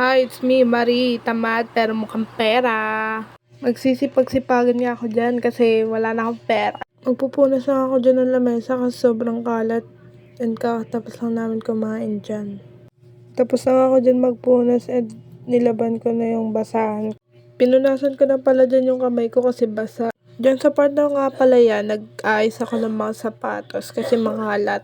Hi, it's me, Marie. Tamad pero mukhang pera. Magsisipag-sipagan nga ako dyan kasi wala na akong pera. Magpupunas lang ako dyan ng lamesa kasi sobrang kalat. And kakatapos lang namin kumain dyan. Tapos lang ako dyan magpunas at nilaban ko na yung basahan. Pinunasan ko na pala dyan yung kamay ko kasi basa. Dyan sa part na nga pala yan, nag-ayos ako ng mga sapatos kasi makalat.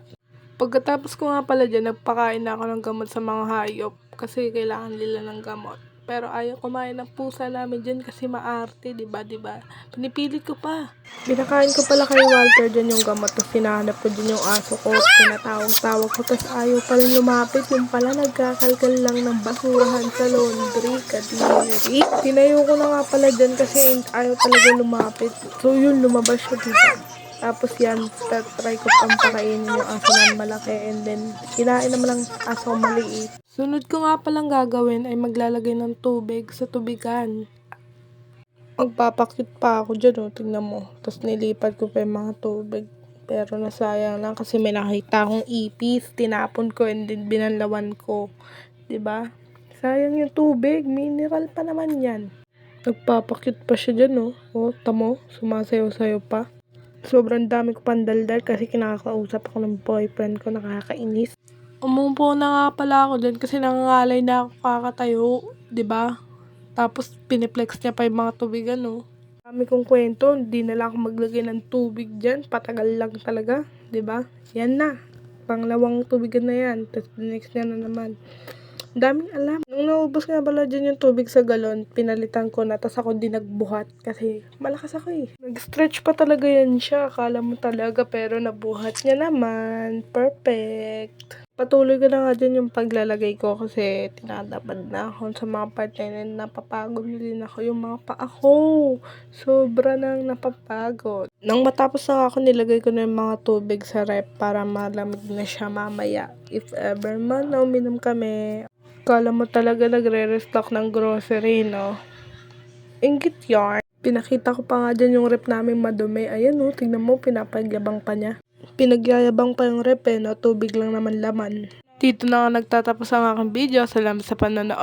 Pagkatapos ko nga pala dyan, nagpakain na ako ng gamot sa mga hayop kasi kailangan nila ng gamot. Pero ayaw kumain ng pusa namin dyan kasi maarte, diba? Pinipilit ko pa. Pinakain ko pala kay Walter dyan yung gamot tapos hinahanap ko dyan yung aso ko. Tinatawag-tawag ko tapos ayaw pa rin lumapit. Yung pala nagkakalkal lang ng basurahan sa laundry. Kadiri. Tinayo ko na nga pala dyan kasi ayaw talaga lumapit. So yun, lumabas siya dito. Tapos yan, try ko pang pakainin yung aso ng malaki and then kinain naman ng aso maliit. Sunod ko nga palang gagawin ay maglalagay ng tubig sa tubigan. Magpapakit pa ako dyan, oh, tingnan mo. Tapos nilipat ko pa yung mga tubig. Pero nasayang lang kasi may nakita akong ipis. Tinapon ko and then binanlawan ko. 'Di ba? Sayang yung tubig. Mineral pa naman yan. Nagpapakit pa siya dyan, oh. Oh, tamo, sumasayaw-sayaw pa. Sobrang dami ko pandaldal kasi kinakausap ako ng boyfriend ko, nakakainis. Umupo na nga pala ako dyan kasi nangangalay na ako kakatayo, 'di ba? Tapos piniplex niya pa yung mga tubigan, no? Dami kong kwento, hindi na lang ako maglagay ng tubig dyan, patagal lang talaga, 'di ba? Yan na, panglawang tubigan na yan, tapos next niya na naman. Daming alam. Nung naubos nga pala dyan yung tubig sa galon, pinalitan ko na, tas ako din nagbuhat kasi malakas ako eh. Nag-stretch pa talaga yan siya, akala mo talaga, pero nabuhat niya naman. Perfect. Patuloy ko na nga dyan yung paglalagay ko kasi tinatapad na ako sa mga part na yun. Napapagod na din ako yung mga paa ko. Sobra nang napapagod. Nang matapos na ako, nilagay ko na yung mga tubig sa rep para malamig na siya mamaya. If ever man na uminom kami. Kala mo talaga nagre-restock ng grocery, no? Inggit yarn. Pinakita ko pa nga dyan yung rep namin madumi. Ayan, no? Tignan mo, pinapagyabang pa niya. Pinagyayabang pa yung rep, no? Tubig lang naman laman. Dito na nga nagtatapos ang aking video. Salamat sa panonood.